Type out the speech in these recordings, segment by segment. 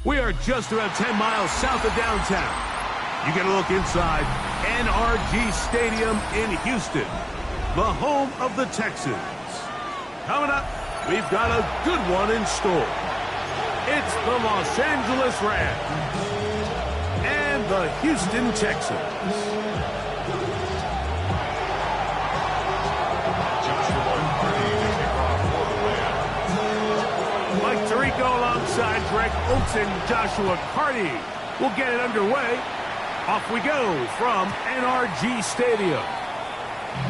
We are just about 10 miles south of downtown. You get a look inside NRG Stadium in Houston, the home of the Texans. Coming up, we've got a good one in store. It's the Los Angeles Rams and the Houston Texans. Alongside Greg Oates and Joshua Carty. We'll get it underway. Off we go from NRG Stadium.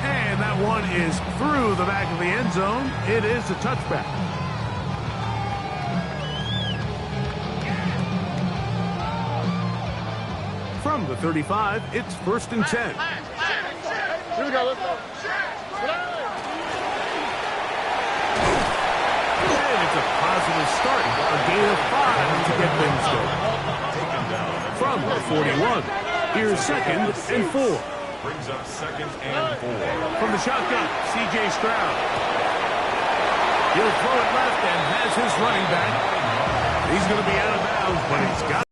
And that one is through the back of the end zone. It is a touchback. From the 35, it's 1st and 10. Here we go, let's go. A positive start, a gain of 5 to get things going. From the 41, here's 2nd and 4. Brings up 2nd and 4. From the shotgun, C.J. Stroud. He'll throw it left and has his running back. He's going to be out of bounds, but he's got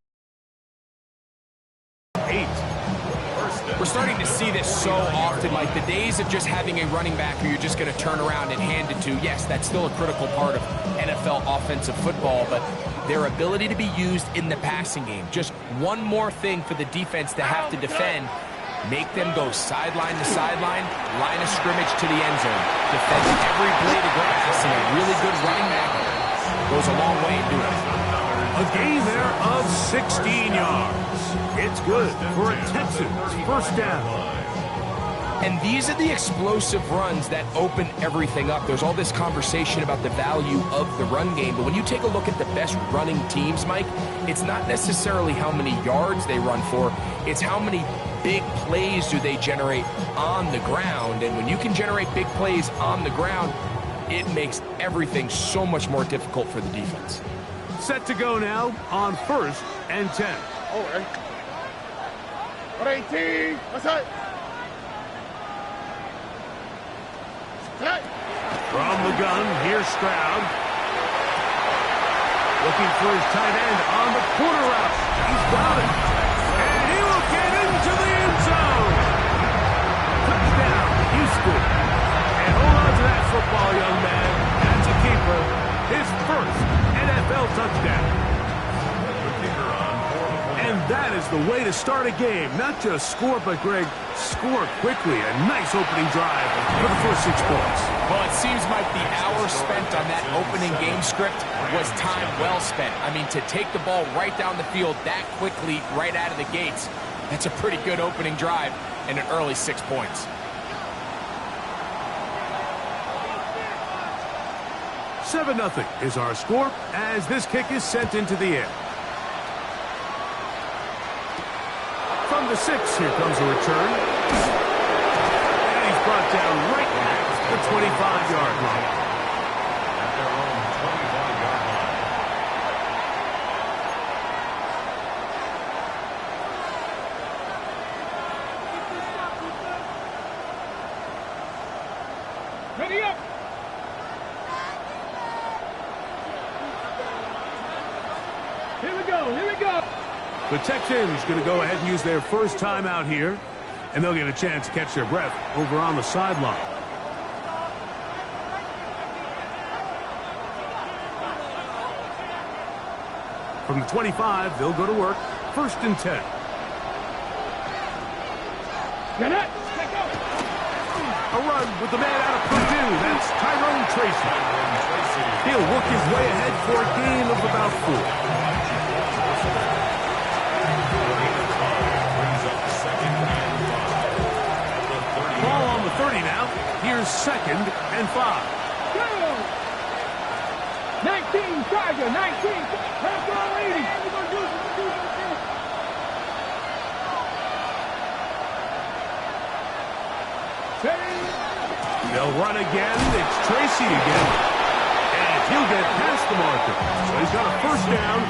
8. We're starting to see this so often, like the days of just having a running back who you're just going to turn around and hand it to. Yes, that's still a critical part of NFL offensive football, but their ability to be used in the passing game. Just one more thing for the defense to have to defend. Make them go sideline to sideline, line of scrimmage to the end zone. Defend every blade of grass, and a really good running back goes a long way in doing it. A gain there of 16 yards. It's good for a Texans first down. And these are the explosive runs that open everything up. There's all this conversation about the value of the run game, but when you take a look at the best running teams, Mike, it's not necessarily how many yards they run for, it's how many big plays do they generate on the ground. And when you can generate big plays on the ground, it makes everything so much more difficult for the defense. Set to go now on 1st and 10. Oh, right. 18. What's that? From the gun, here's Stroud. Looking for his tight end on the corner route. He's got it. And he will get into the end zone. Touchdown, Houston. And hold on to that football, young man. That's a keeper. His first NFL touchdown. And that is the way to start a game. Not just score, but, Greg, score quickly. A nice opening drive for the first 6 points. Well, it seems like the hour spent on that opening game script was time well spent. I mean, to take the ball right down the field that quickly, right out of the gates, that's a pretty good opening drive and an early 6 points. 7-0 is our score as this kick is sent into the air. From the 6, here comes a return. And he's brought down right at the 25-yard line. At their own 25-yard line. Ready up. Here we go. Here we go. The Texans going to go ahead and use their first timeout here, and they'll get a chance to catch their breath over on the sideline. From the 25, they'll go to work. 1st and 10. Get it. A run with the man out of Purdue. That's Tyrone Tracy. He'll work his way ahead for a gain of about 4. Ball on the 30 now. Here's 2nd and 5. Go! 19, Tiger, 19. Let's go, 80. They'll run again. It's Tracy again. And he'll get past the marker. So he's got a first down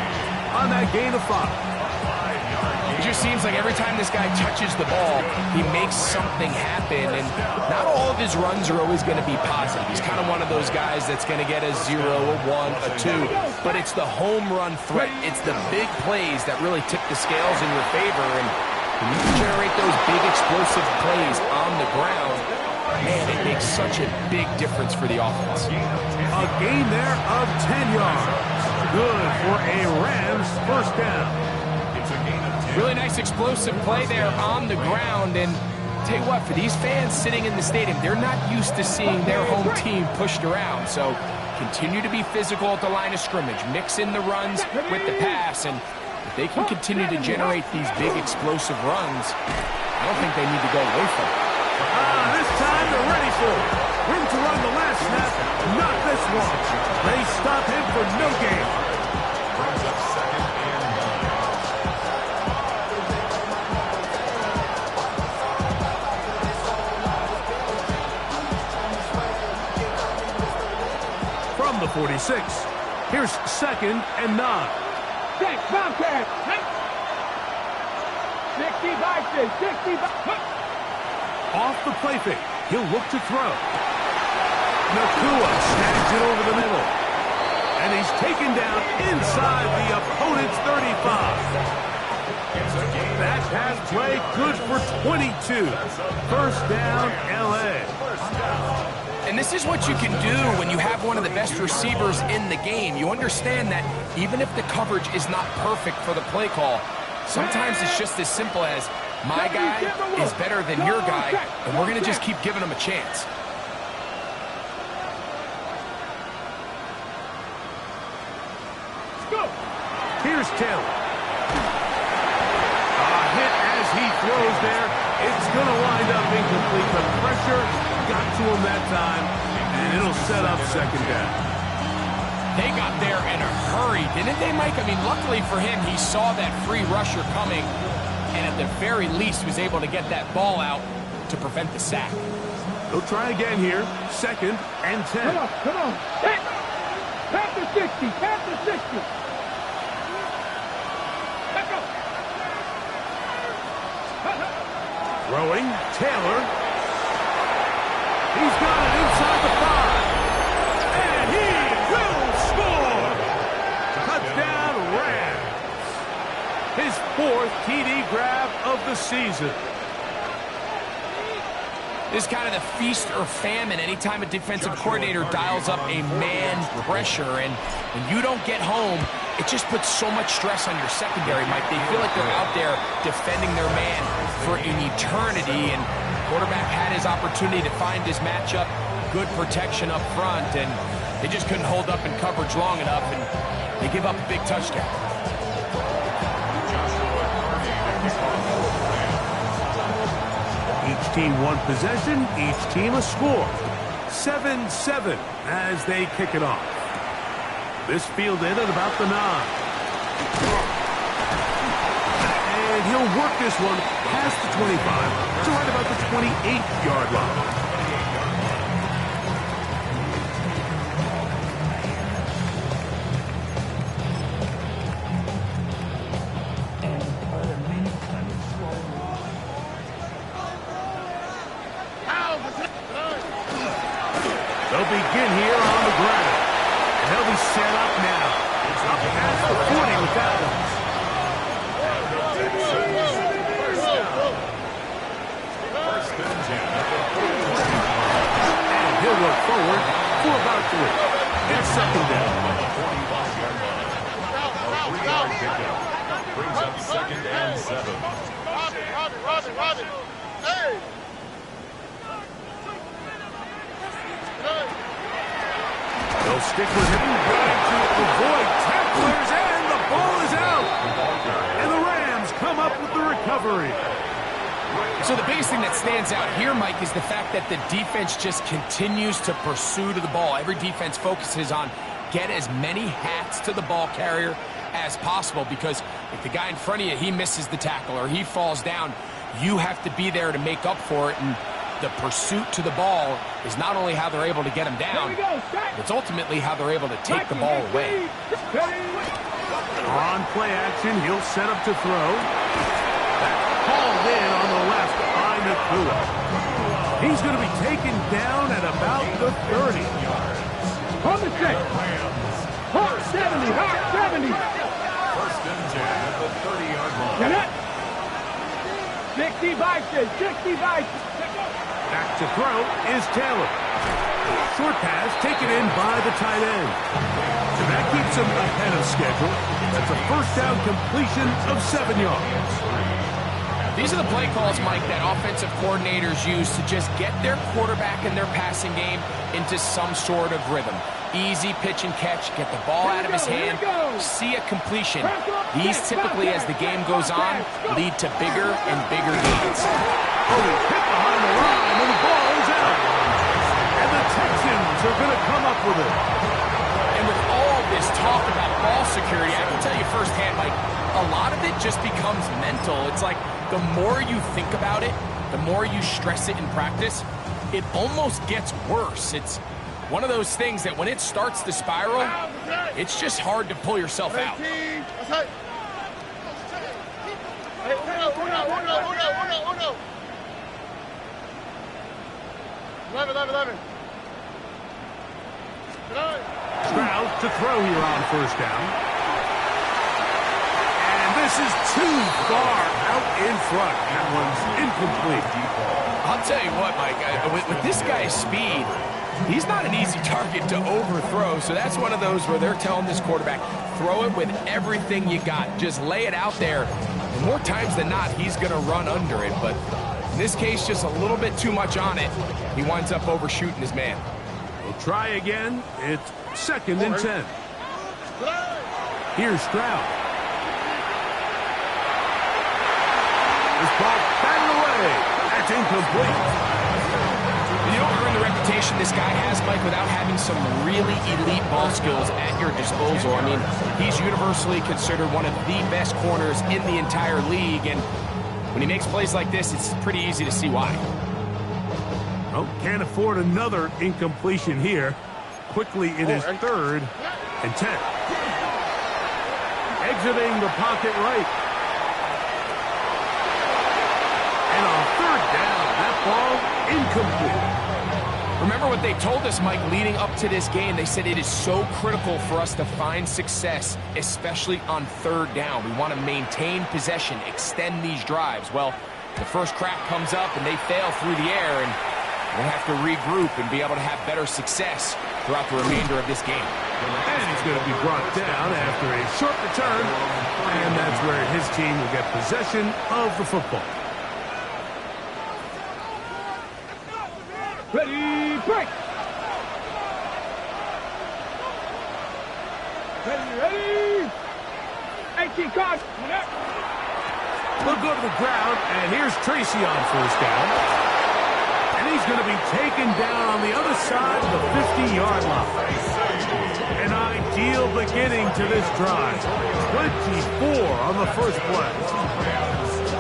on that gain of 5. It just seems like every time this guy touches the ball, he makes something happen, and not all of his runs are always going to be positive. He's kind of one of those guys that's going to get a 0, a 1, a 2, but it's the home run threat. It's the big plays that really tip the scales in your favor, and when you can generate those big explosive plays on the ground, man, it makes such a big difference for the offense. A gain there of 10 yards. Good for a Rams first down. Really nice explosive play there on the ground, and tell you what, for these fans sitting in the stadium, they're not used to seeing their home team pushed around, so continue to be physical at the line of scrimmage, mix in the runs with the pass, and if they can continue to generate these big explosive runs, I don't think they need to go away from it. This time they're ready for it. Room to run the last snap, not this one. They stop him for no gain. Brings up second and 9. From the 46, here's second and 9. Six, Bobcat. 60 boxes, 60 boxes. Off the play fake, he'll look to throw. Nakua snags it over the middle. And he's taken down inside the opponent's 35. That pass play good for 22. First down, L.A. And this is what you can do when you have one of the best receivers in the game. You understand that even if the coverage is not perfect for the play call, sometimes it's just as simple as, my guy is better than your guy, and we're going to just keep giving him a chance. Here's Taylor. A hit as he throws there. It's going to wind up incomplete. The pressure got to him that time, and it'll set up second down. They got there in a hurry, didn't they, Mike? I mean, luckily for him, he saw that free rusher coming, and at the very least was able to get that ball out to prevent the sack. They'll try again here. Second and 10. Come on, come on. Tap the 60, tap the 60. Let's go. Throwing, Taylor. He's got it inside the 5. And he will score! Touchdown, Rams. His 4th TD grab of the season. This is kind of the feast or famine anytime a defensive coordinator dials up a man pressure, and when you don't get home, it just puts so much stress on your secondary, Mike. They feel like they're out there defending their man for an eternity, and quarterback had his opportunity to find his matchup, good protection up front, and they just couldn't hold up in coverage long enough, and they give up a big touchdown. Each team one possession, each team a score. 7-7 as they kick it off. This fielded at about the 9. And he'll work this one past the 25 to right about the 28-yard line. They'll begin here on the ground. And they'll be set up now. It's up past the 40 with that one. And he'll work forward for about 3. It's second down. Brings up second and 7. Robin. Hey! They'll stick with him, trying to avoid tacklers, and the ball is out. And the Rams come up with the recovery. So the biggest thing that stands out here, Mike, is the fact that the defense just continues to pursue to the ball. Every defense focuses on get as many hats to the ball carrier as possible, because if the guy in front of you, he misses the tackle or he falls down, you have to be there to make up for it. And the pursuit to the ball is not only how they're able to get him down, it's ultimately how they're able to take the ball away. On play action, he'll set up to throw. Tua. He's going to be taken down at about the 30. On the set. Hot 70, hot 70. First and 10 at the 30-yard line. Get it. 60 Vices, 60 Vices. Back to throw is Taylor. Short pass taken in by the tight end. And that keeps him ahead of schedule. That's a first down completion of 7 yards. These are the play calls, Mike, that offensive coordinators use to just get their quarterback and their passing game into some sort of rhythm. Easy pitch and catch, get the ball out of his hand, see a completion. These typically, as the game goes on, lead to bigger and bigger gains. Oh, he's hit behind the line, and the ball is out. And the Texans are going to come up with it. And with all this talk about ball security, I can tell you firsthand, Mike, a lot of it just becomes mental. It's like the more you think about it, the more you stress it in practice, it almost gets worse. It's one of those things that when it starts to spiral, it's just hard to pull yourself out. Stroud to throw here on first down. And this is too far out in front. That one's incomplete. I'll tell you what, Mike, with this guy's speed, he's not an easy target to overthrow, so that's one of those where they're telling this quarterback, throw it with everything you got. Just lay it out there. And more times than not, he's going to run under it, but in this case, just a little bit too much on it. He winds up overshooting his man. We'll try again. It's 2nd and 10. Here's Stroud. This ball batted away. That's incomplete. You don't earn the reputation this guy has, Mike, without having some really elite ball skills at your disposal. I mean, he's universally considered one of the best corners in the entire league, and when he makes plays like this, it's pretty easy to see why. Oh, can't afford another incompletion here. Quickly, it is 3rd and 10. Exiting the pocket right. And on 3rd down, that ball incomplete. Remember what they told us, Mike, leading up to this game. They said it is so critical for us to find success, especially on 3rd down. We want to maintain possession, extend these drives. Well, the first crack comes up and they fail through the air, and we'll have to regroup and be able to have better success throughout the remainder of this game. And he's going to be brought down after a short return, and that's where his team will get possession of the football. Ready, break. Ready. 18 cards. They'll go to the ground, and here's Tracy on first down. And he's going to be taken down on the other side of the 50-yard line. An ideal beginning to this drive. 24 on the first play.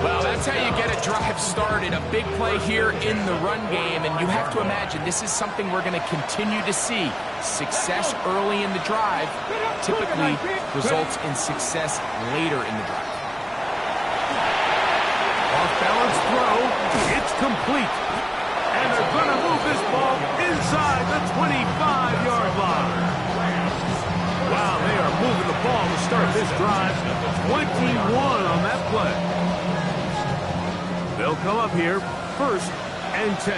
Well, that's how you get a drive started. A big play here in the run game, and you have to imagine this is something we're going to continue to see. Success early in the drive typically results in success later in the drive. Off-balance throw. It's complete. And they're going to move this ball inside the 25-yard line. Wow, they are moving the ball to start this drive. 21 on that play. They'll come up here, 1st and 10.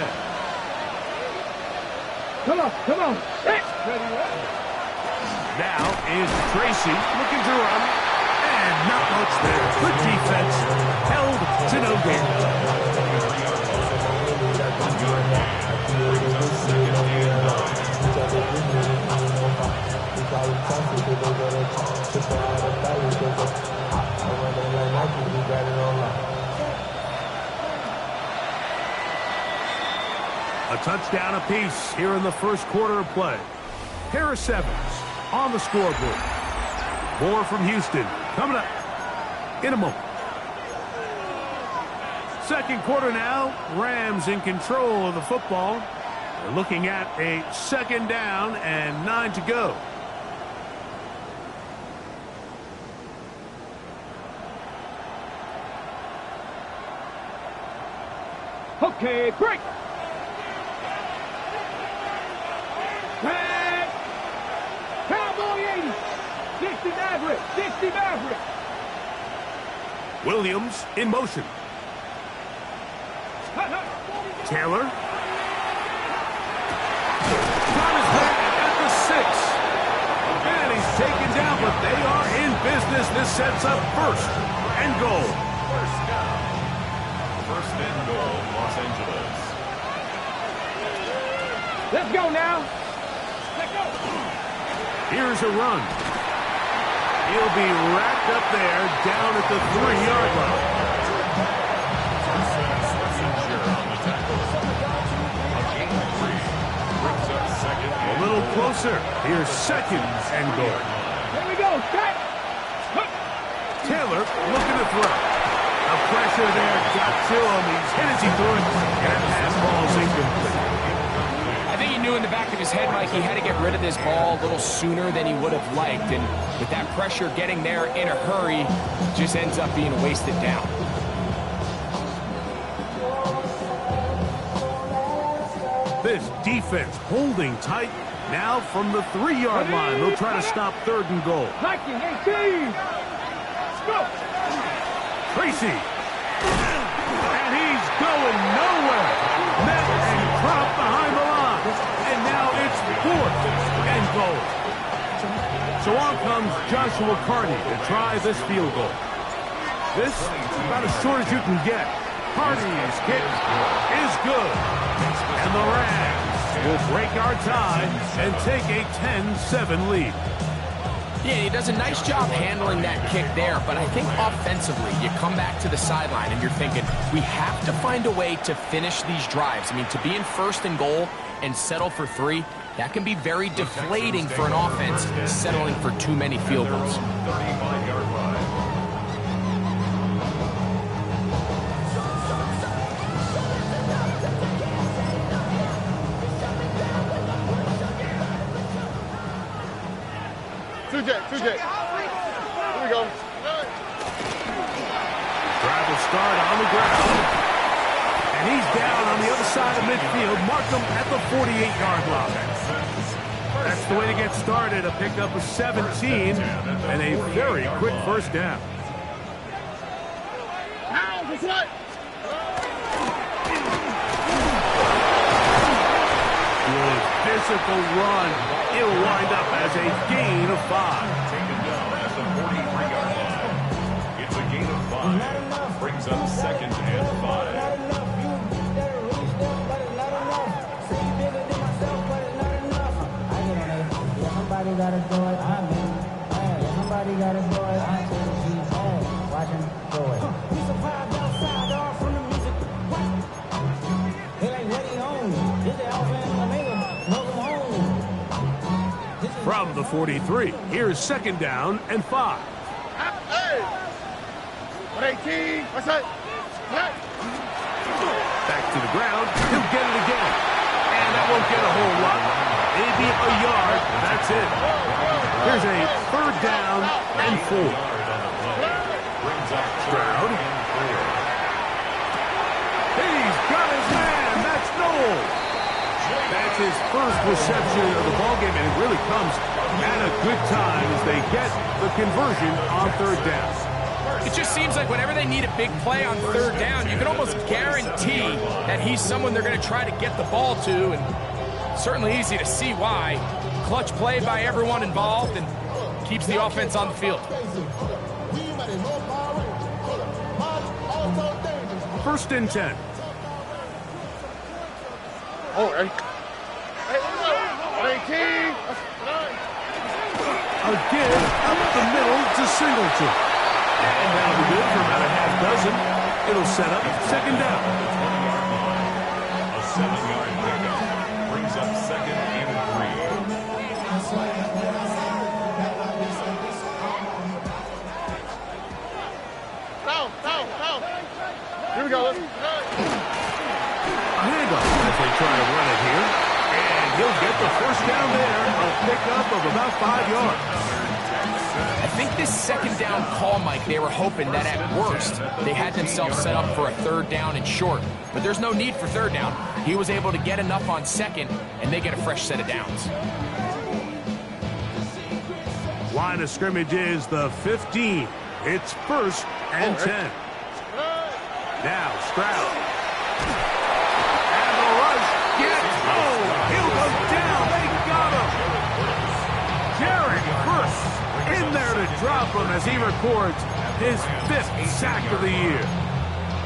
Come on. Ready. Now is Tracy looking to run, and not much there. Good defense, held to no gain. A touchdown apiece here in the first quarter of play. Pair of 7s on the scoreboard. More from Houston coming up in a moment. Second quarter now. Rams in control of the football. They're looking at a 2nd down and 9 to go. Okay, break. Tag. Cowboy 80. 60 Maverick. 60 Maverick. Williams in motion. Taylor. Got his head at the 6. And he's taken down, but they are in business. This sets up first and goal. First down. First and goal, Los Angeles. Let's go now. Let's go. Here's a run. He'll be racked up there down at the 3-yard line. A little closer. Here's second and goal. Here we go. Set. Taylor looking to throw. The pressure there got to him. He's hit as he threw it. And that pass ball's incomplete. I think he knew in the back of his head, Mike, he had to get rid of this ball a little sooner than he would have liked. And with that pressure getting there in a hurry, just ends up being a wasted down. This defense holding tight. Now from the 3-yard line, they'll try to stop third and goal. Hiking 18. Let's go. Tracy. And he's going nowhere. Met and dropped behind the line. And now it's fourth and goal. So on comes Joshua Carney to try this field goal. This is about as short as you can get. Carney's kick is good. And the Rams will break our tie and take a 10-7 lead. Yeah, he does a nice job handling that kick there, but I think offensively, you come back to the sideline and you're thinking, we have to find a way to finish these drives. I mean, to be in first and goal and settle for 3, that can be very deflating for an offense, settling for too many field goals. 35-yard line. Two jet. Here we go. Drive will start on the ground. And he's down on the other side of midfield. Mark him at the 48-yard line. That's the way to get started. A pickup of 17 and a very quick first down. Good physical run. It'll wind up as a gain of 5. Taken down at the 43-yard line. It's a gain of 5. Brings up second and 5. Somebody gotta do it. Somebody gotta do it. Watch him do it. We survived outside, all from the music. It ain't what he owns. This is Alpha and Omega. Welcome home. From the 43, here's second down and 5. Hey! 118. What's that? Back to the ground. He'll get it again. And that won't get a whole lot. Maybe a yard. That's it. Here's a third down and 4. Stroud. He's got his man. That's Noel. That's his first reception of the ballgame, and it really comes at a good time as they get the conversion on third down. It just seems like whenever they need a big play on third down, you can almost guarantee that he's someone they're going to try to get the ball to, and certainly easy to see why. Clutch play by everyone involved and keeps the offense on the field. First and 10. Oh, hey. Hey, 118. A give up the middle to Singleton. And that'll be good for about a half dozen. It'll set up second down. A 7-yard pickup brings up second and 3. Down. Here we go. A handoff as they try to run it here. And he'll get the first down there. A pickup of about 5 yards. I think this second down call, Mike, they were hoping that at worst, they had themselves set up for a third down and short. But there's no need for third down. He was able to get enough on second, and they get a fresh set of downs. Line of scrimmage is the 15. It's 1st and 10. Now Stroud. And the rush gets home. He'll go down. They got him. Jared Hurst in there to drop him as he records his 5th sack of the year.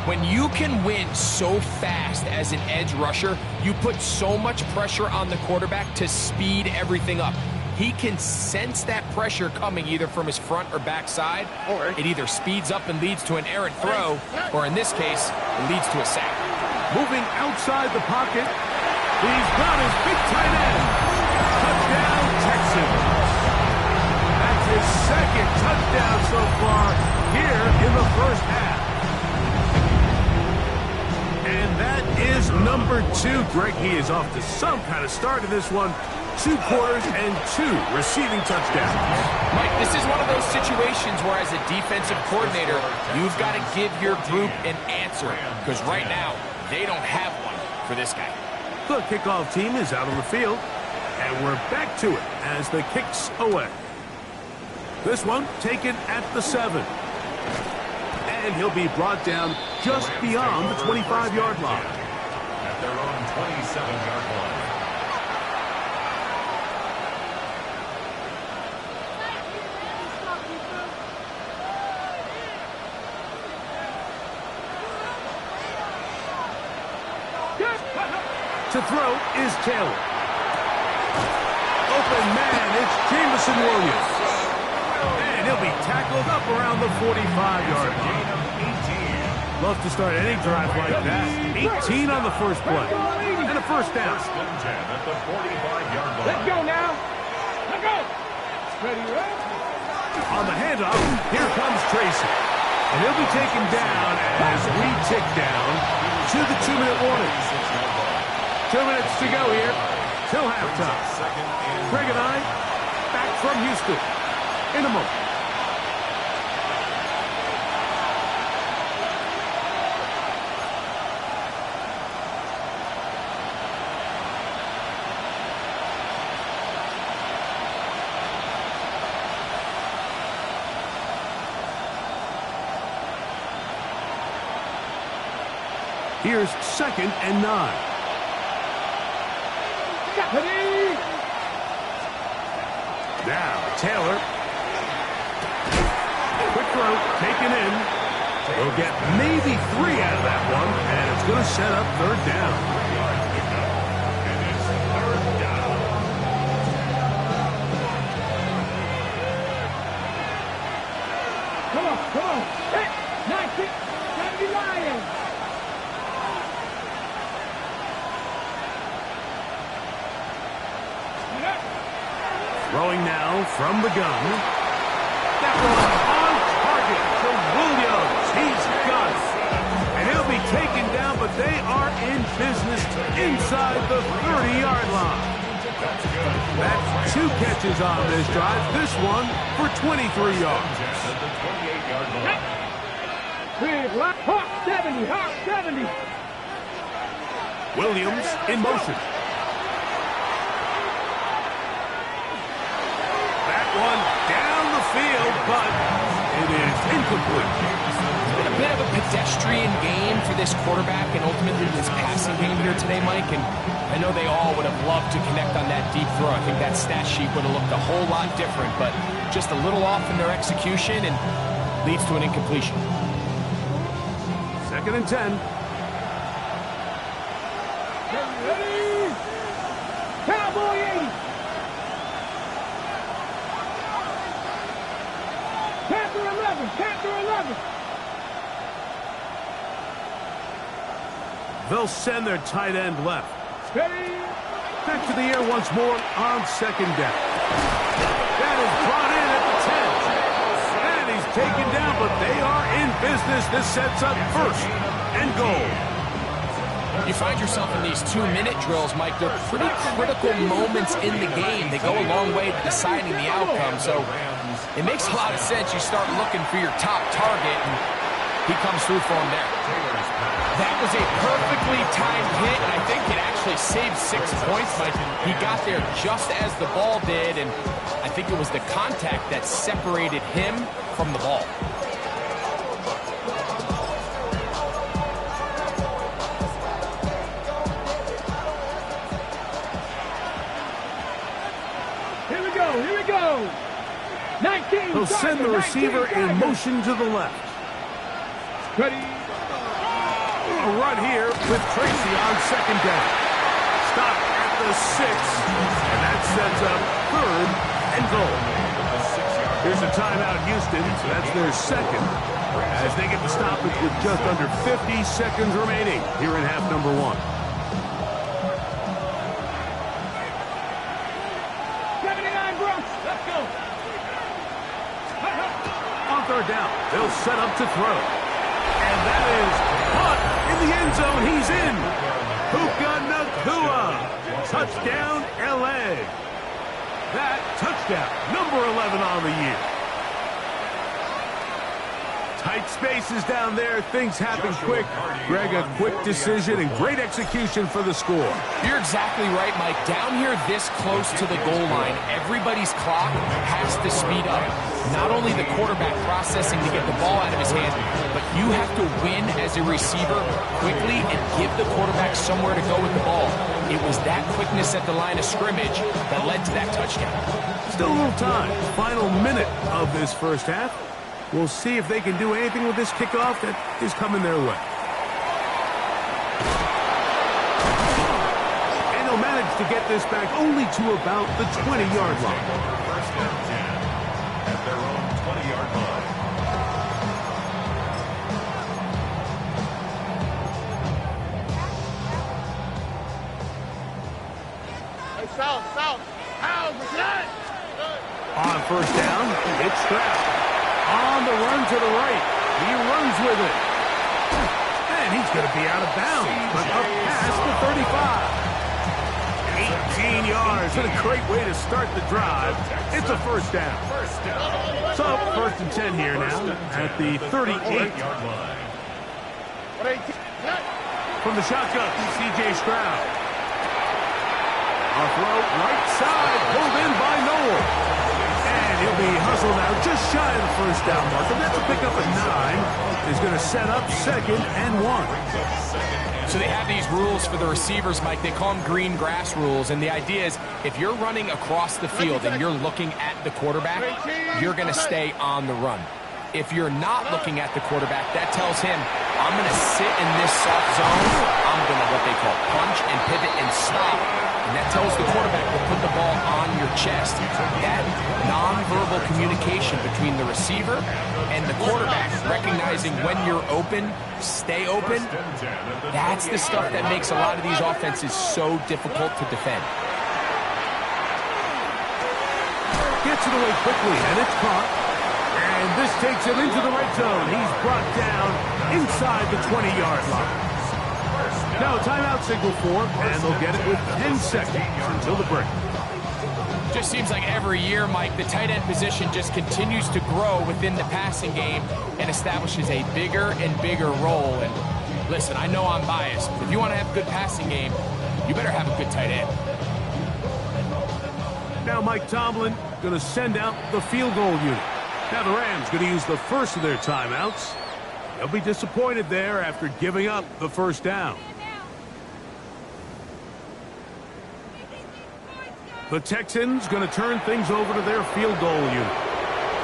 When you can win so fast as an edge rusher, you put so much pressure on the quarterback to speed everything up. He can sense that pressure coming either from his front or back side. It either speeds up and leads to an errant throw, or in this case, it leads to a sack. Moving outside the pocket, he's got his big tight end. Touchdown, Texans. That's his 2nd touchdown so far here in the first half. And that is number 2. Greg, he is off to some kind of start in this one. 2 quarters and 2 receiving touchdowns. Mike, this is one of those situations where as a defensive coordinator, you've got to give your group an answer, because right now, they don't have one for this guy. The kickoff team is out on the field, and we're back to it as the kick's away. This one taken at the 7. And he'll be brought down just beyond the 25-yard line. At their own 27-yard line. To throw is Taylor. Open man, it's Jameson Williams. And he'll be tackled up around the 45-yard line. Love to start any drive like that. 18 on the first play. And a first down. At the 45-yard line. Let's go now. Let's go. Ready, right? On the handoff, here comes Tracy. And he'll be taken down as we tick down to the 2-minute warning. 2 minutes to go here till halftime. Craig and I back from Houston in a moment. Here's 2nd and 9. Now, Taylor. Quick throw, taken in. We'll get maybe 3 out of that one, and it's going to set up 3rd down. Come on, come on. Hey, 90, 79. Throwing now from the gun. That one on target to Williams. He's got it. And he'll be taken down, but they are in business inside the 30-yard line. That's 2 catches on this drive. This one for 23 yards. Hawk 70, Hawk 70. Williams in motion. One down the field, but it is incomplete. It's been a bit of a pedestrian game for this quarterback and ultimately this passing game here today, Mike. And I know they all would have loved to connect on that deep throw. I think that stat sheet would have looked a whole lot different, but just a little off in their execution and leads to an incompletion. 2nd and 10. Ready? Cowboy 80. Panther 11. They'll send their tight end left. Steady. Back to the air once more on 2nd down. That is brought in at the 10. And he's taken down, but they are in business. This sets up 1st and goal. You find yourself in these 2-minute drills, Mike. They're pretty critical moments in the game. They go a long way to deciding the outcome. So It makes a lot of sense. You start looking for your top target, and he comes through for him there. That was a perfectly timed hit, and I think it actually saved 6 points, Mike. He got there just as the ball did, and I think it was the contact that separated him from the ball. Here we go, here we go. 19. He'll send the receiver in motion to the left. Ready. A run here with Tracy on second down. Stop at the 6, and that sets up 3rd and goal. Here's a timeout, Houston. That's their second, as they get the stoppage with just under 50 seconds remaining here in half number 1. 79 Brooks. Let's go. On 3rd down, they'll set up to throw. And that is caught in the end zone. He's in. Puka Nacua. Touchdown, L.A. That touchdown, number 11 on the year. Tight spaces down there. Things happen quick. Greg, a quick decision and great execution for the score. You're exactly right, Mike. Down here this close to the goal line, everybody's clock has to speed up. Not only the quarterback processing to get the ball out of his hand, but you have to win as a receiver quickly and give the quarterback somewhere to go with the ball. It was that quickness at the line of scrimmage that led to that touchdown. Still a little time. Final minute of this first half. We'll see if they can do anything with this kickoff that is coming their way. And they'll manage to get this back only to about the 20-yard line. First and 10 at their own 20-yard line. Hey, South. How's the On first down, it's Stroud. On the run to the right. He runs with it. And he's going to be out of bounds, but up past the 35. 18 yards. And a great way to start the drive. It's a first down. So, 1st and 10 here now at the 38-yard line. From the shotgun, C.J. Stroud. A throw right side, pulled in by Noel. And he'll be hustled out just shy of the first down marker. That's a pickup at 9. He's going to set up 2nd and 1. So they have these rules for the receivers, Mike. They call them green grass rules. And the idea is if you're running across the field and you're looking at the quarterback, you're going to stay on the run. If you're not looking at the quarterback, that tells him, I'm going to sit in this soft zone. I'm going to what they call punch and pivot and stop. And that tells the quarterback to put the ball on your chest. That nonverbal communication between the receiver and the quarterback, recognizing when you're open, stay open, that's the stuff that makes a lot of these offenses so difficult to defend. Gets it away quickly, and it's caught. And this takes him into the red zone. He's brought down inside the 20-yard line. Now a timeout signal for, and they'll get it with 10 seconds until the break. Just seems like every year, Mike, the tight end position just continues to grow within the passing game and establishes a bigger and bigger role. And listen, I know I'm biased, but if you want to have a good passing game, you better have a good tight end. Now Mike Tomlin going to send out the field goal unit. Now the Rams going to use the first of their timeouts. They'll be disappointed there after giving up the first down. The Texans going to turn things over to their field goal unit.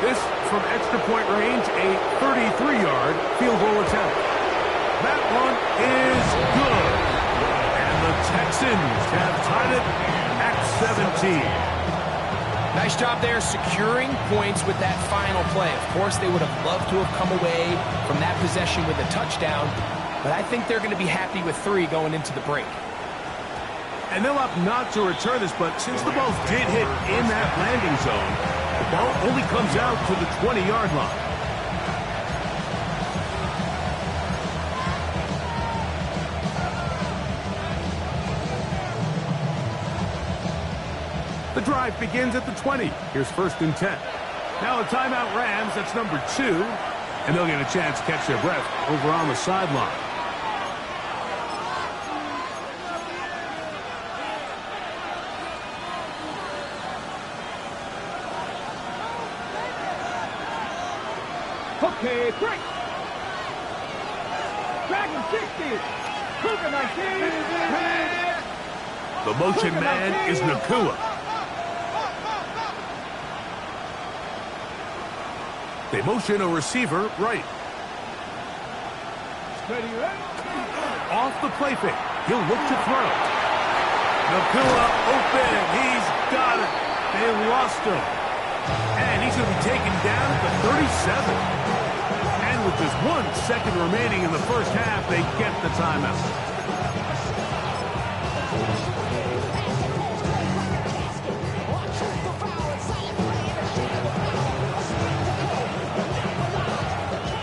This from extra point range, a 33-yard field goal attempt. That one is good. And the Texans have tied it at 17. Nice job there securing points with that final play. Of course, they would have loved to have come away from that possession with a touchdown, but I think they're going to be happy with 3 going into the break. And they'll opt not to return this, but since the ball did hit in that landing zone, the ball only comes out to the 20-yard line. The drive begins at the 20. Here's 1st and 10. Now a timeout Rams, that's number 2. And they'll get a chance to catch their breath over on the sideline. Okay, break. Dragon 60. Cougar 19. The motion man is Nakua. They motion a receiver right. Ready, ready. Off the play fake. He'll look to throw. Nakua open. He's got it. They lost him. And he's going to be taken down at the 37. And with just 1 second remaining in the first half, they get the timeout.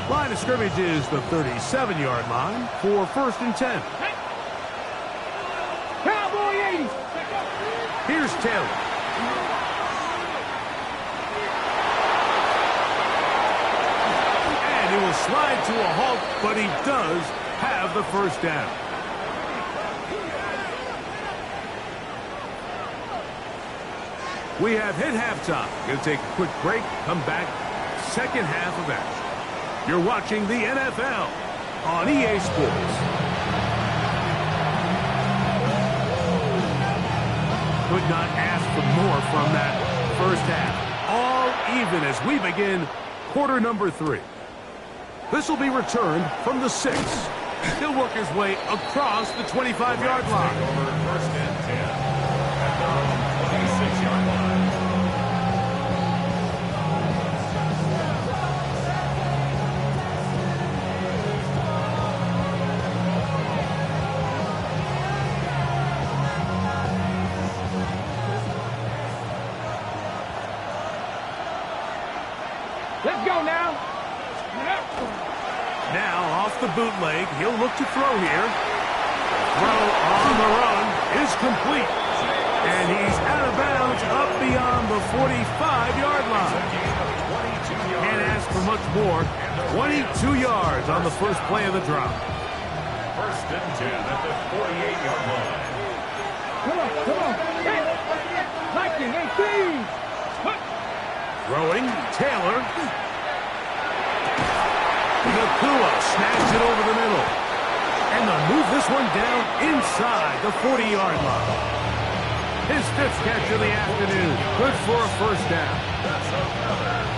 Line of scrimmage is the 37-yard line for 1st and 10. Cowboy 80. Here's Taylor. And he will slide to a halt, but he does have the first down. We have hit halftime. Going to take a quick break, come back, second half of action. You're watching the NFL on EA Sports. Could not ask for more from that first half. All even as we begin quarter number 3. This will be returned from the 6. He'll work his way across the 25-yard line. Over 1st and 10 at their own 26-yard line. Let's go now. Now off the bootleg, he'll look to throw here. Throw on the run is complete. And he's out of bounds up beyond the 45-yard line. Can't ask for much more. 22 yards on the first play of the drop. 1st and 10 at the 48-yard line. Come on. Hey. 19, 18. Throwing, Taylor. Nakua snags it over the middle. And they'll move this one down inside the 40-yard line. His 5th catch of the afternoon. Good for a first down.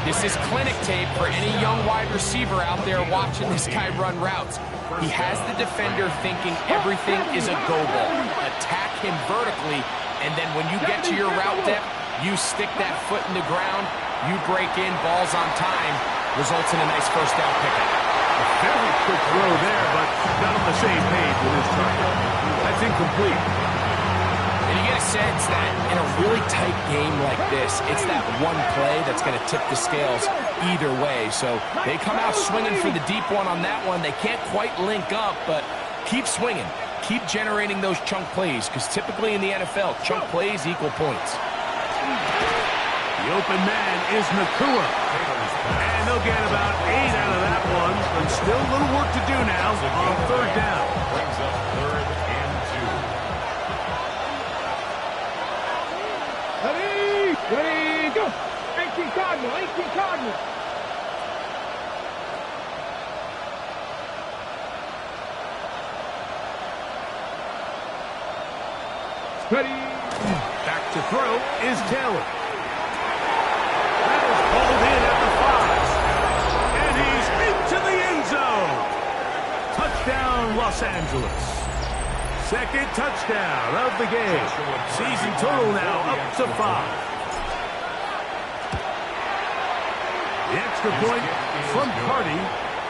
This is clinic tape for any young wide receiver out there watching this guy run routes. He has the defender thinking everything is a go ball. Attack him vertically, and then when you get to your route depth, you stick that foot in the ground, you break in, balls on time, results in a nice first down pickup. A very quick throw there, but not on the same page with his target. That's incomplete. And you get a sense that in a really tight game like this, it's that one play that's going to tip the scales either way. So they come out swinging for the deep one on that one. They can't quite link up, but keep swinging. Keep generating those chunk plays, because typically in the NFL, chunk plays equal points. The open man is Nakua. And they'll get about 8 out of that one. But still a little work to do now on 3rd down. Brings up 3rd and 2. Ready, go. 18 Cardinal. Ready. Back to throw is Taylor. That is pulled in at the 5. And he's into the end zone. Touchdown, Los Angeles. 2nd touchdown of the game. Season total now up to 5. The extra point from Carty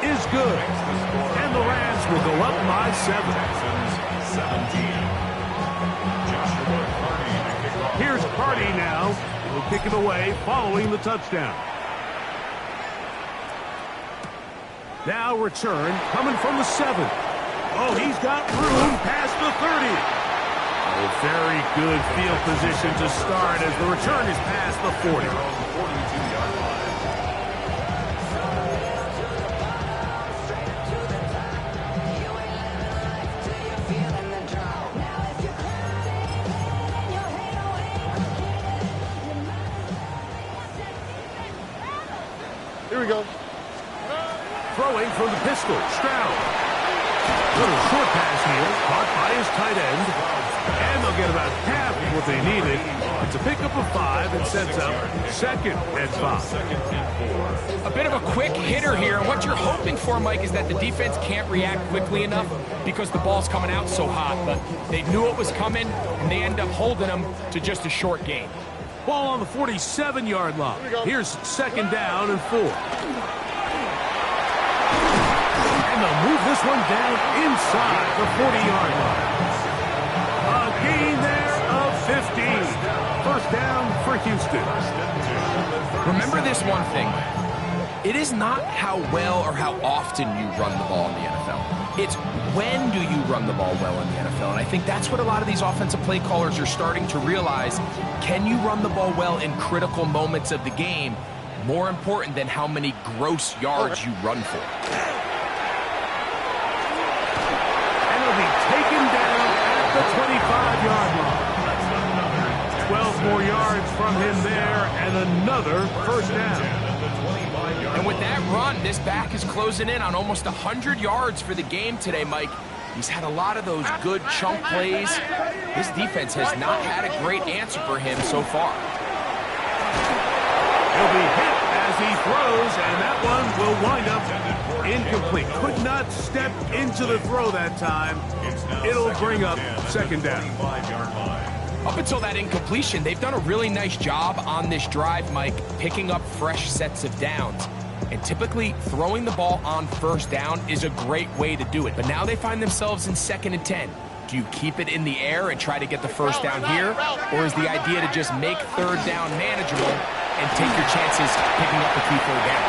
is good. And the Rams will go up by 7. Texans 17. Here's Carty now. He'll kick it away following the touchdown. Now return coming from the 7. Oh, he's got room past the 30. A very good field position to start as the return is past the 40. 42-yard line. go. Throwing from the pistol, Stroud. Little short pass here, caught by his tight end. And they'll get about half of what they needed. It's a pickup of 5 and sets up 2nd and 5. A bit of a quick hitter here. And what you're hoping for, Mike, is that the defense can't react quickly enough because the ball's coming out so hot. But they knew it was coming, and they end up holding them to just a short gain. Ball on the 47-yard line. Here's 2nd down and 4. And they'll move this one down inside the 40-yard line. A gain there of 15. 1st down for Houston. Remember this one thing. It is not how well or how often you run the ball in the NFL. It's when do you run the ball well in the NFL. And I think that's what a lot of these offensive play callers are starting to realize. Can you run the ball well in critical moments of the game? More important than how many gross yards you run for. And he'll be taken down at the 25-yard line. 12 more yards from him there and another 1st down. And with that run, this back is closing in on almost 100 yards for the game today, Mike. He's had a lot of those good chunk plays. This defense has not had a great answer for him so far. He'll be hit as he throws, and that one will wind up incomplete. Could not step into the throw that time. It'll bring up 2nd down. Up until that incompletion, they've done a really nice job on this drive, Mike, picking up fresh sets of downs. And typically, throwing the ball on 1st down is a great way to do it. But now they find themselves in 2nd and 10. Do you keep it in the air and try to get the 1st down here? Or is the idea to just make 3rd down manageable and take your chances picking up a key 3rd down?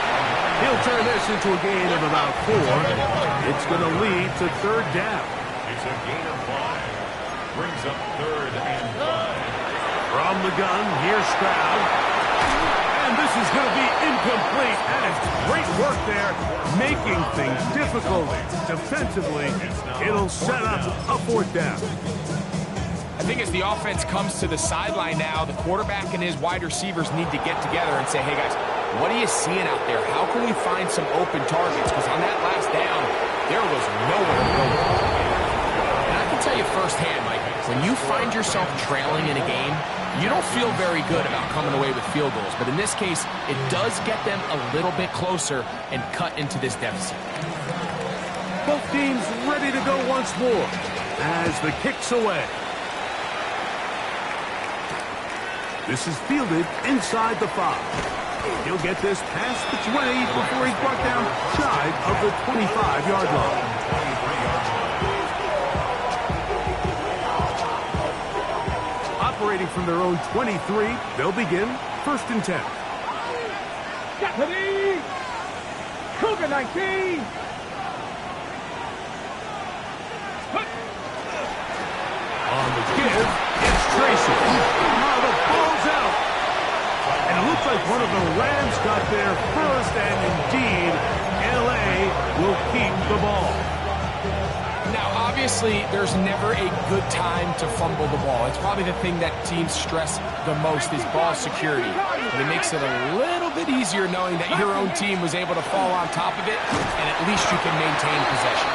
He'll turn this into a gain of about 4. It's going to lead to 3rd down. It's a gain of 5. Brings up 3rd and 5. From the gun, here's Stroud. And this is going to be incomplete. And it's great work there, making things difficult defensively. It'll set up a 4th down. I think as the offense comes to the sideline now, the quarterback and his wide receivers need to get together and say, hey, guys, what are you seeing out there? How can we find some open targets? Because on that last down, there was nowhere to go. And I can tell you firsthand, Mike, when you find yourself trailing in a game, you don't feel very good about coming away with field goals. But in this case, it does get them a little bit closer and cut into this deficit. Both teams ready to go once more as the kick's away. This is fielded inside the 5. He'll get this past the 20 before he's brought down shy of the 25-yard line. Operating from their own 23, they'll begin 1st and 10. Deputy! Cougar 19! On the give, it's Tracy. Now the ball's out. And it looks like one of the Rams got there first, and indeed, L.A. will keep the ball. Now, obviously, there's never a good time to fumble the ball. It's probably the thing that teams stress the most is ball security. And it makes it a little bit easier knowing that your own team was able to fall on top of it, and at least you can maintain possession.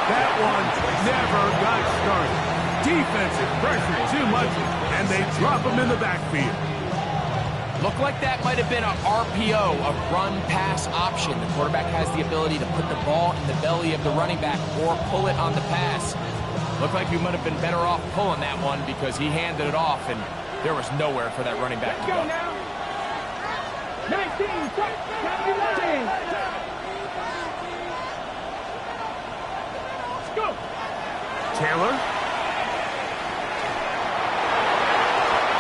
That one never got started. Defensive pressure too much, and they drop him in the backfield. Looked like that might have been an RPO, a run-pass option. The quarterback has the ability to put the ball in the belly of the running back or pull it on the pass. Looked like you might have been better off pulling that one because he handed it off, and there was nowhere for that running back to go. 19, let's go. Taylor.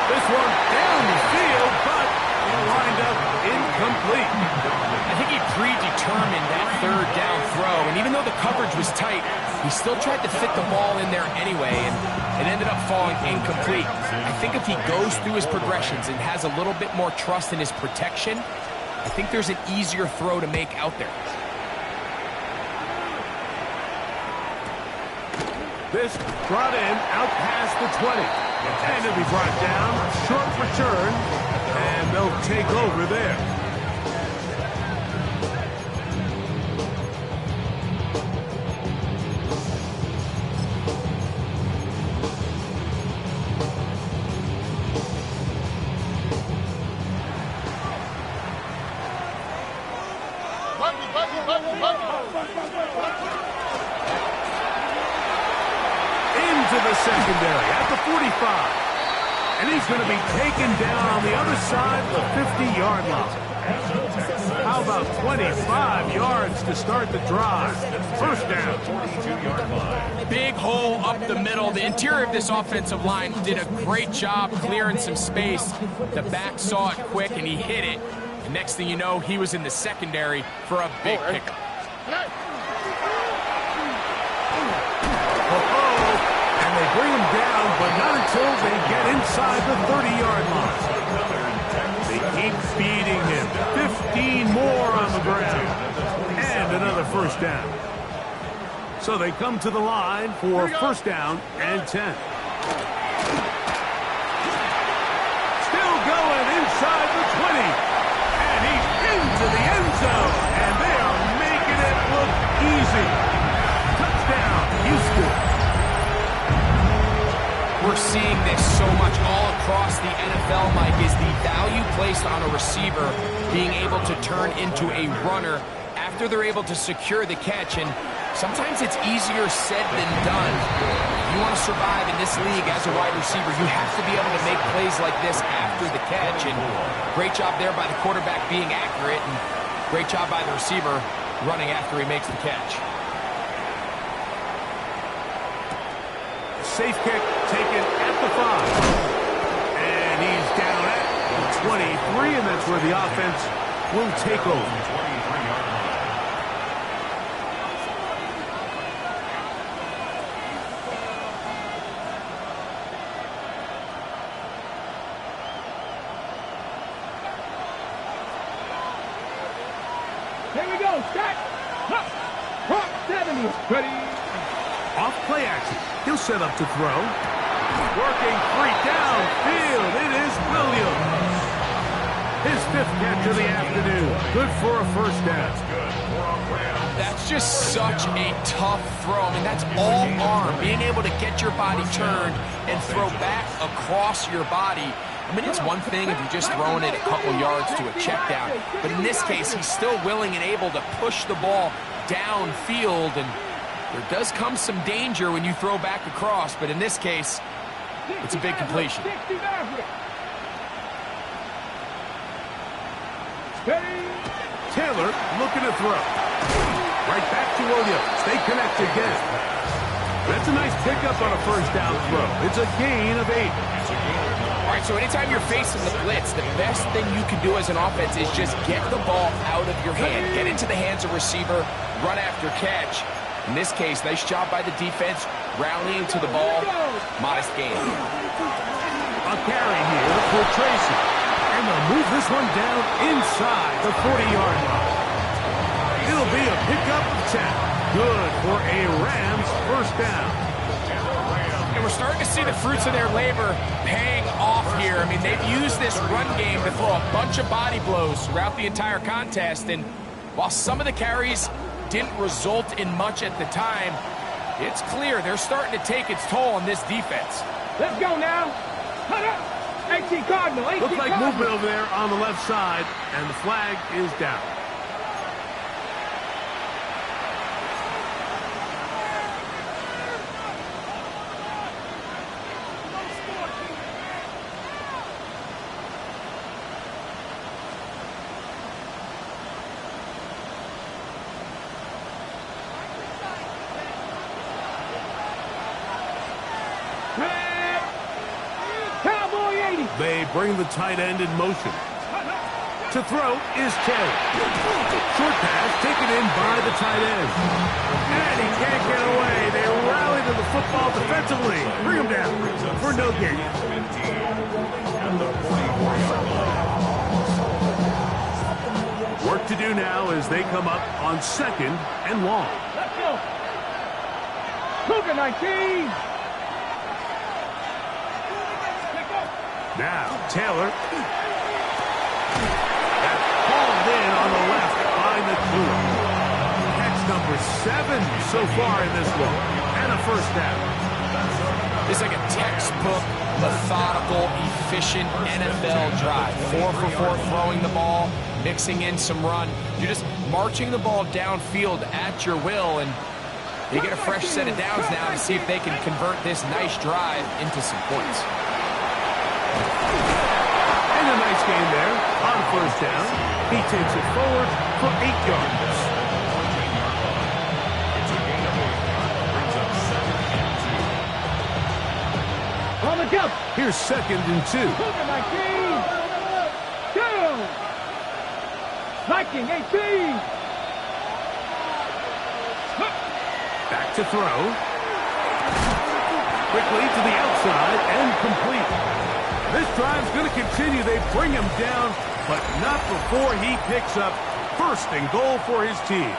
This one down the field, but it'll wind up incomplete. I think he predetermined that 3rd down throw, and even though the coverage was tight, he still tried to fit the ball in there anyway, and it ended up falling incomplete. I think if he goes through his progressions and has a little bit more trust in his protection, I think there's an easier throw to make out there. This brought in out past the 20. And it'll be brought down, short return, and they'll take over there. Into the secondary at the 45. And he's going to be taken down on the other side of the 50-yard line. How about 25 yards to start the drive? First down. 42-yard line. Big hole up the middle. The interior of this offensive line did a great job clearing some space. The back saw it quick, and he hit it. And next thing you know, he was in the secondary for a big pickup. And they bring him down, but not until they get inside the 30-yard line. They keep feeding him. 15 more on the ground. And another first down. So they come to the line for first down and 10. Still going inside the 20. And he's into the end zone. And they are making it look easy. Touchdown, Houston. We're seeing this so much all across the NFL, Mike, is the value placed on a receiver being able to turn into a runner after they're able to secure the catch. And sometimes it's easier said than done. If you want to survive in this league as a wide receiver, you have to be able to make plays like this after the catch. And great job there by the quarterback being accurate, and great job by the receiver running after he makes the catch. Safe kick taken at the 5. And he's down at the 23, and that's where the offense will take over. 23-yard line. Here we go, set. Hop, 70. Ready. Off play action. He'll set up to throw. Working free downfield. It is Williams. His 5th catch of the afternoon. Good for a first down. That's just such a tough throw. I mean, that's all arm. Being able to get your body turned and throw back across your body. I mean, it's one thing if you're just throwing it a couple yards to a check down. But in this case, he's still willing and able to push the ball downfield. And there does come some danger when you throw back across. But in this case, it's a big completion. Taylor looking to throw. Right back to Williams. They connect again. That's a nice pickup on a first down throw. It's a gain of 8. All right, so anytime you're facing the blitz, the best thing you can do as an offense is just get the ball out of your hand. Get into the hands of receiver, run after catch. In this case, nice job by the defense, rallying to the ball. Modest gain. A carry here for Tracy. And they'll move this one down inside the 40-yard line. It'll be a pickup of 10. Good for a Rams first down. And we're starting to see the fruits of their labor paying off here. I mean, they've used this run game to throw a bunch of body blows throughout the entire contest. And while some of the carries didn't result in much at the time, it's clear they're starting to take its toll on this defense. Let's go now. Cut up. 18 Cardinal. 18 Looks like Cardinal. movement over there on the left side, and the flag is down. They bring the tight end in motion. To throw is Taylor. Short pass taken in by the tight end. And he can't get away. They rally to the football defensively. Bring him down for no gain. Work to do now as they come up on 2nd and long. Let's go. Cougar 19. Now, Taylor. That's hauled in on the left by McClure. Catch number 7 so far in this one. And a first down. This is like a textbook, methodical, efficient NFL drive. 4 for 4 throwing the ball, mixing in some run. You're just marching the ball downfield at your will, and you get a fresh set of downs now to see if they can convert this nice drive into some points. And a nice game there on first down. He takes it forward for 8 yards. On the jump. Here's 2nd and 2. Moving 19. Down. Viking 18. Back to throw. Quickly to the outside and complete. This drive's going to continue. They bring him down, but not before he picks up 1st and goal for his team.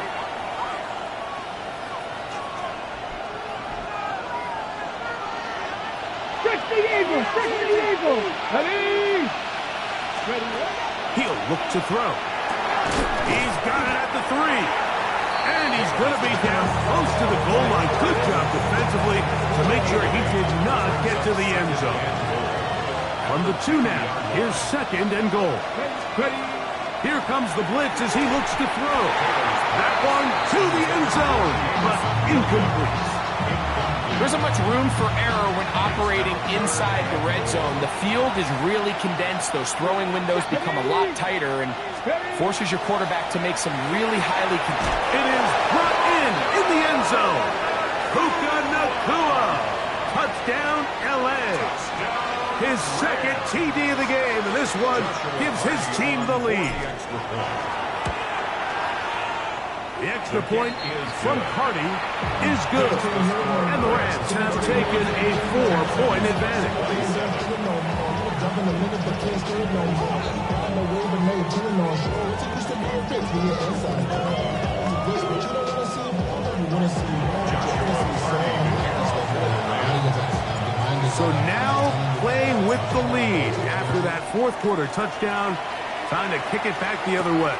Ready? He'll look to throw. He's got it at the 3. And he's going to be down close to the goal line. Good job defensively to make sure he did not get to the end zone. From the 2 now, here's 2nd and goal. Here comes the blitz as he looks to throw. That one to the end zone, but incomplete. There isn't much room for error when operating inside the red zone. The field is really condensed. Those throwing windows become a lot tighter and forces your quarterback to make some really highly... It is brought in the end zone. Puka Nacua. Touchdown, L.A. His 2nd TD of the game, and this one gives his team the lead. The extra point from Carty is good. And the Rams have taken a 4-point advantage. So now playing with the lead after that 4th quarter touchdown. Time to kick it back the other way.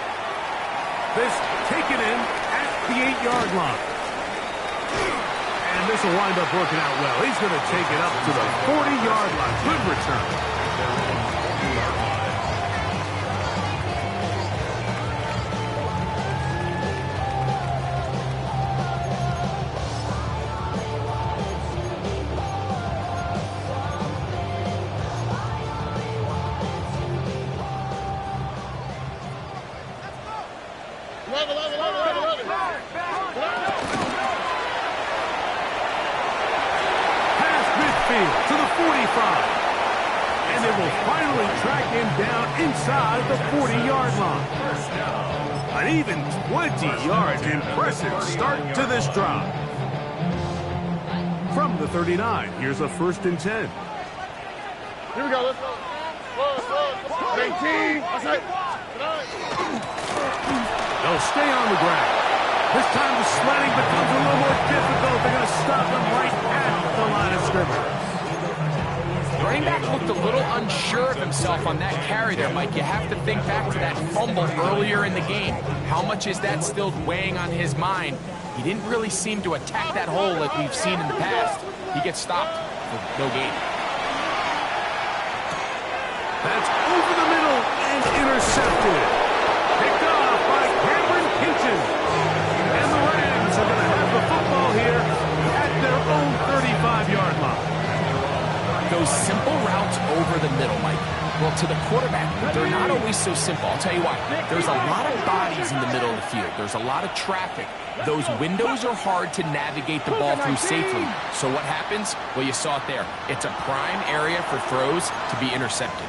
This taken in at the 8-yard line. And this will wind up working out well. He's going to take it up to the 40-yard line. Good return. To the 45. And they will finally track him down inside the 40-yard line. An even 20 yards. Impressive start to this drive. From the 39, here's a 1st and 10. Here we go. Let's go. 18. That's it. They'll stay on the ground. This time the sledding becomes a little more difficult. They're going to stop him right at the line of scrimmage. The running back looked a little unsure of himself on that carry there, Mike. You have to think back to that fumble earlier in the game. How much is that still weighing on his mind? He didn't really seem to attack that hole like we've seen in the past. He gets stopped for no gain. That's over the middle and intercepted. Picked off by Cameron Kinchen. And the Rams are going to have the football here at their own 35-yard line. Those simple routes over the middle, Mike. Well, to the quarterback, they're not always so simple. I'll tell you why. There's a lot of bodies in the middle of the field. There's a lot of traffic. Those windows are hard to navigate the ball through safely. So what happens? Well, you saw it there. It's a prime area for throws to be intercepted.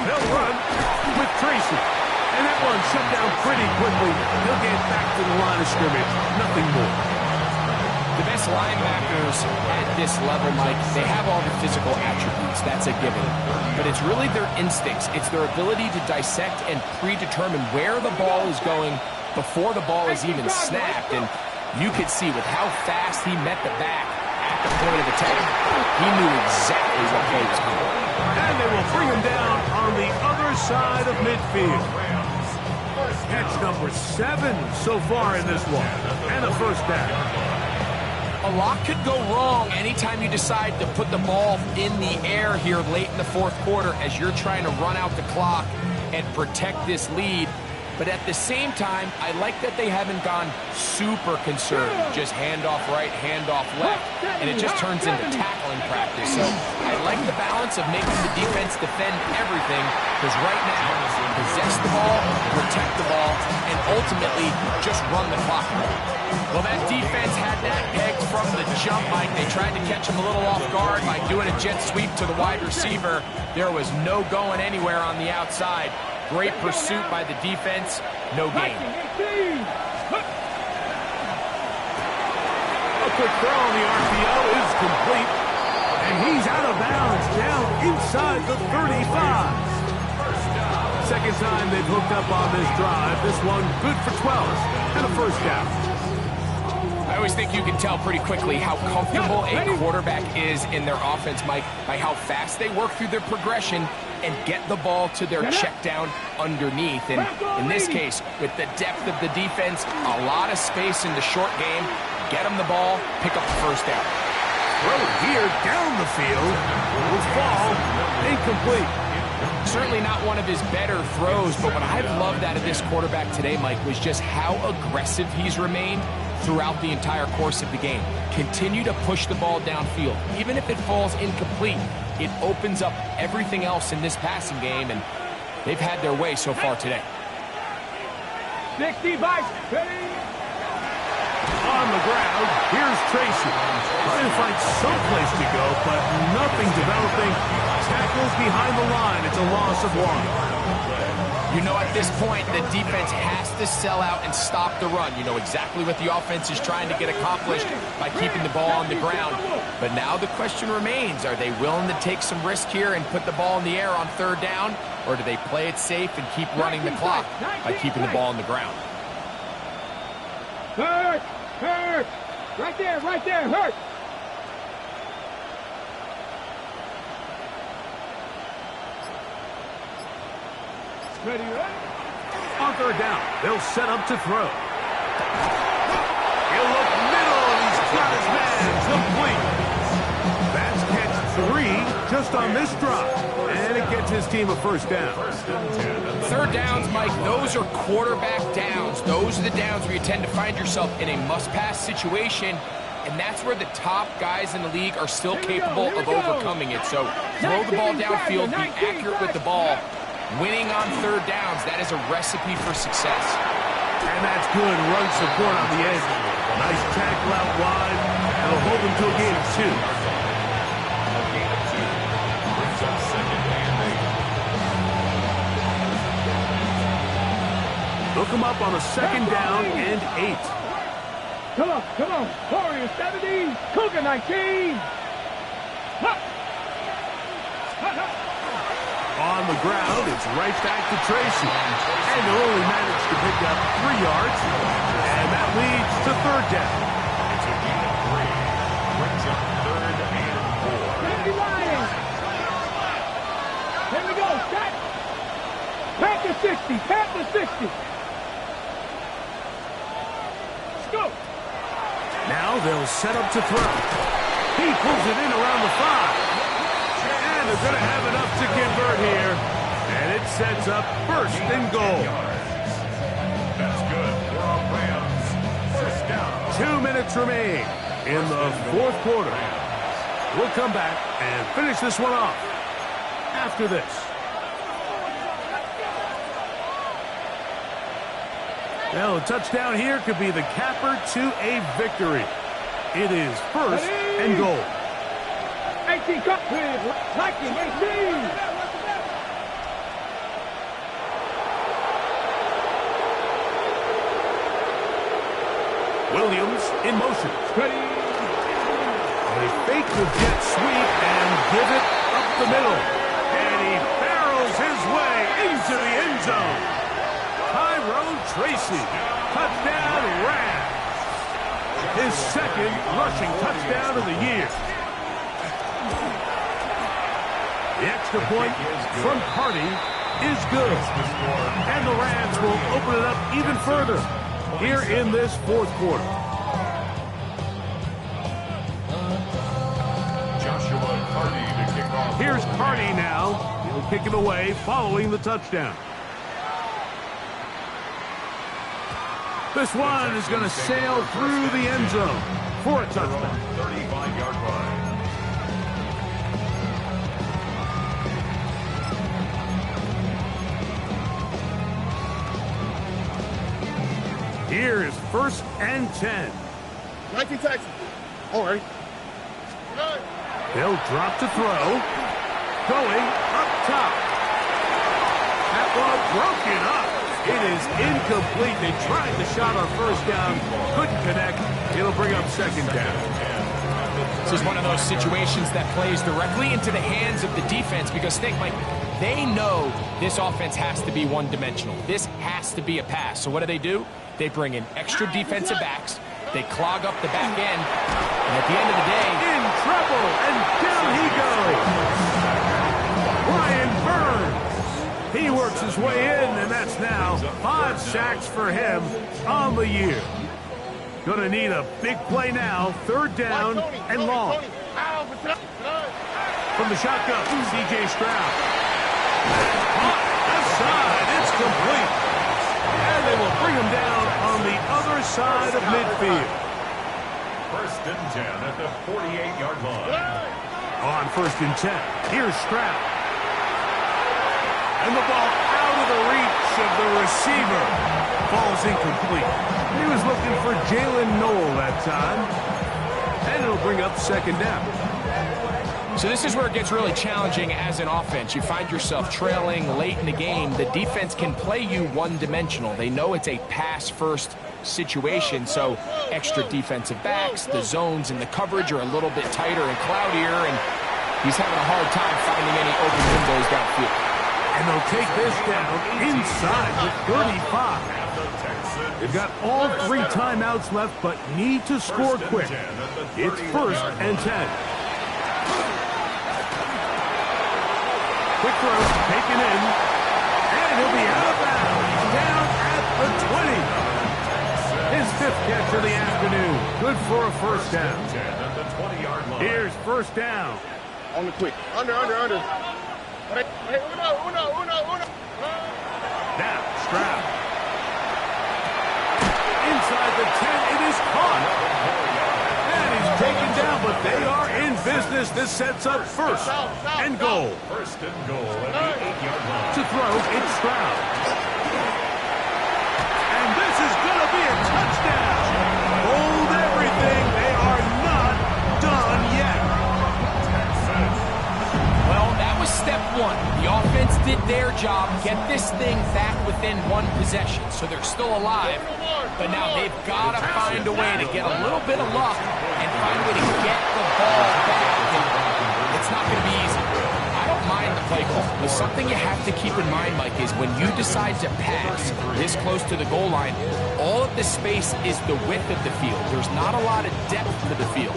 They'll run with Tracy. And that one shut down pretty quickly. He'll get back to the line of scrimmage. Nothing more. The best linebackers at this level, Mike, they have all the physical attributes. That's a given. But it's really their instincts. It's their ability to dissect and predetermine where the ball is going before the ball is even snapped. And you could see with how fast he met the back at the point of attack, he knew exactly what play was coming. And they will bring him down on the other side of midfield. Catch number 7 so far in this one. And a first down. A lot could go wrong anytime you decide to put the ball in the air here late in the fourth quarter as you're trying to run out the clock and protect this lead. But at the same time, I like that they haven't gone super conservative. Just handoff right, handoff left, and it just turns into tackling practice. So I like the balance of making the defense defend everything, because right now, possess the ball, protect the ball, and ultimately just run the clock. Well, that defense had that pegged from the jump, Mike. They tried to catch him a little off guard by doing a jet sweep to the wide receiver. There was no going anywhere on the outside. Great pursuit by the defense. No gain. A quick throw on the RGO is complete. And he's out of bounds down inside the 35. Second time they've hooked up on this drive. This one good for 12 and a first down. I always think you can tell pretty quickly how comfortable a quarterback is in their offense, Mike, by how fast they work through their progression and get the ball to their check down underneath. And in this case, with the depth of the defense, a lot of space in the short game, get them the ball, pick up the first down. Throw here down the field will fall incomplete. Certainly not one of his better throws, but what I've loved out of this quarterback today, Mike, was just how aggressive he's remained throughout the entire course of the game. Continue to push the ball downfield. Even if it falls incomplete, it opens up everything else in this passing game, and they've had their way so far today. 60 bikes, ready? On the ground, here's Tracy. Trying to find some place to go, but nothing developing. Tackles behind the line. It's a loss of 1. You know, at this point, the defense has to sell out and stop the run. You know exactly what the offense is trying to get accomplished by keeping the ball on the ground. But now the question remains, are they willing to take some risk here and put the ball in the air on third down? Or do they play it safe and keep running the clock by keeping the ball on the ground? Hurt! Hurt! Right there, hurt! Ready, ready? On third down, they'll set up to throw. He'll look middle, and he's got his man complete. That's catch 3 just on this drive. And it gets his team a first down. Third downs, Mike, those are quarterback downs. Those are the downs where you tend to find yourself in a must-pass situation, and that's where the top guys in the league are still capable of overcoming it. So throw the ball downfield, be accurate with the ball. Winning on third downs, that is a recipe for success. And that's good run support on the edge. Nice tackle out wide. It'll hold him to a gain of 2. A gain of 2 brings up second and 8. Look him up on a second down and 8. Come on, Warrior 70, Cougar 19. On the ground, it's right back to Tracy. And they'll only manage to pick up 3 yards. And that leads to third down. It's a gain of 3. Brings up third and 4. Ready, Lions. Here we go, set. Panther 60, Panther 60. Let's go. Now they'll set up to throw. He pulls it in around the 5. And they're going to have enough to convert here. And it sets up first and goal. That's good for our Rams. First down. 2 minutes remain in the fourth quarter. We'll come back and finish this one off after this. Well, a touchdown here could be the capper to a victory. It is first and goal. 18 cut with Liking 18. Williams in motion. Ready. They fake the jet sweep and give it up the middle. And he barrels his way into the end zone. Tyrone Tracy. Touchdown, Rams. His second rushing touchdown of the year. The extra point from Hardy is good. And the Rams will open it up even further here in this fourth quarter. Here's Hardy now. He'll kick it away following the touchdown. This one is going to sail through the end zone for a touchdown. 35-yard line. Here is 1st and 10. 19 Texans. All right. They'll drop to throw. Going up top. That ball broken up. It is incomplete. They tried the shot on 1st down. Couldn't connect. It'll bring up 2nd down. This is one of those situations that plays directly into the hands of the defense because think, like, they know this offense has to be one-dimensional. This has to be a pass. So what do? They bring in extra defensive backs. They clog up the back end. And at the end of the day, In trouble, and down he goes. Brian Burns. He works his way in, and that's now 5 sacks for him on the year. Gonna need a big play now. 3rd down and long. From the shotgun, C.J. Stroud. Outside, it's complete. And they will bring him down on the other side of midfield. 1st and 10 at the 48-yard line. On 1st and 10, here's Stroud. And the ball out of the reach of the receiver. Ball's incomplete. He was looking for Jalen Noel that time. And it'll bring up 2nd down. so this is where it gets really challenging as an offense. You find yourself trailing late in the game. The defense can play you one-dimensional. They know it's a pass-first situation, so extra defensive backs, the zones and the coverage are a little bit tighter and cloudier, and he's having a hard time finding any open windows downfield. And they'll take this down inside the 35. They've got all 3 timeouts left, but need to score quick. It's 1st and 10. Quick throw, taken in, and he'll be out of bounds, down at the 20. His 5th catch of the afternoon, good for a 1st down. Here's 1st down. On the quick. Under. Hey, uno. Now, Stroud. Inside the 10, it is caught. And he's taken down, but they are in business. This sets up 1st and goal. 1st and goal at the 8-yard line. To throw, it's Stroud. And this is going to be a touchdown. Hold everything. They are not done yet. Well, that was step 1. The offense did their job, get this thing back within 1 possession, so they're still alive. But now they've got to find a way to get a little bit of luck and find a way to get the ball back. And it's not going to be easy. I don't mind the play call, but something you have to keep in mind, Mike, is when you decide to pass this close to the goal line, all of the space is the width of the field. There's not a lot of depth to the field.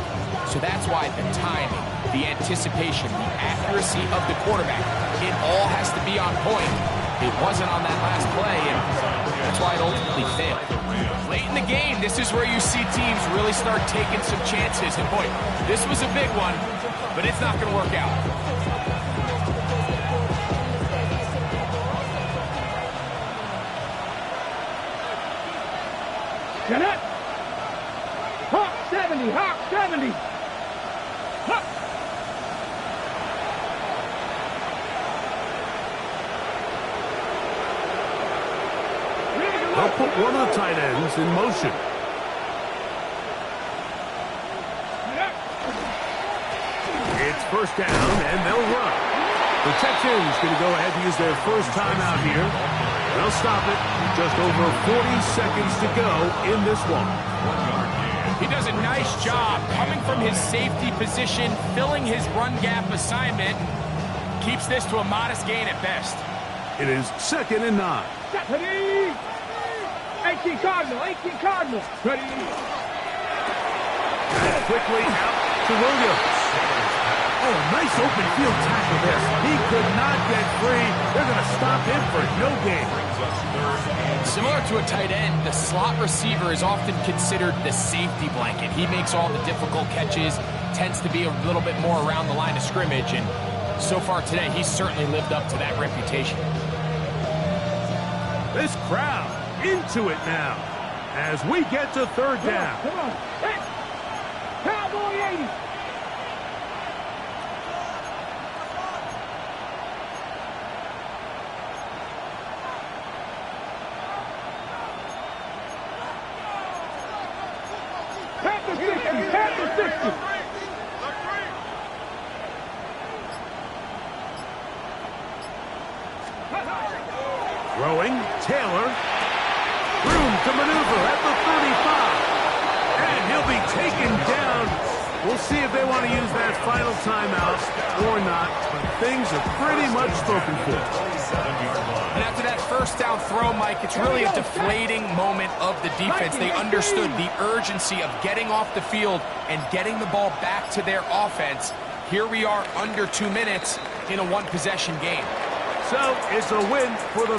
So that's why the timing, the anticipation, the accuracy of the quarterback, it all has to be on point. It wasn't on that last play, and that's why it ultimately failed. Late in the game, this is where you see teams really start taking some chances. And boy, this was a big one, but it's not going to work out. Jeanette! Hawk 70! Hawk 70! Hawk! They'll put one of the tight ends in motion. It's 1st down, and they'll run. The Texans going to go ahead and use their 1st timeout here. They'll stop it. Just over 40 seconds to go in this one. He does a nice job coming from his safety position, filling his run gap assignment. Keeps this to a modest gain at best. It is 2nd and 9. 18 Cardinal, 18 Cardinal. Ready? And quickly out to Williams. Oh, a nice open field tackle there. He could not get free. They're going to stop him for no gain. Similar to a tight end, the slot receiver is often considered the safety blanket. He makes all the difficult catches, tends to be a little bit more around the line of scrimmage, and so far today, he's certainly lived up to that reputation. This crowd into it now as we get to third down. Come on. Hey. Cowboy 80. Panther 60, Panther 60. Throwing, Taylor. Room to maneuver at the 35. And he'll be taken down. We'll see if they want to use that final timeout or not. But things are pretty much spoken for. And after that first down throw, Mike, it's really a deflating moment of the defense. They understood the urgency of getting off the field and getting the ball back to their offense. Here we are under 2 minutes in a one-possession game. So it's a win for the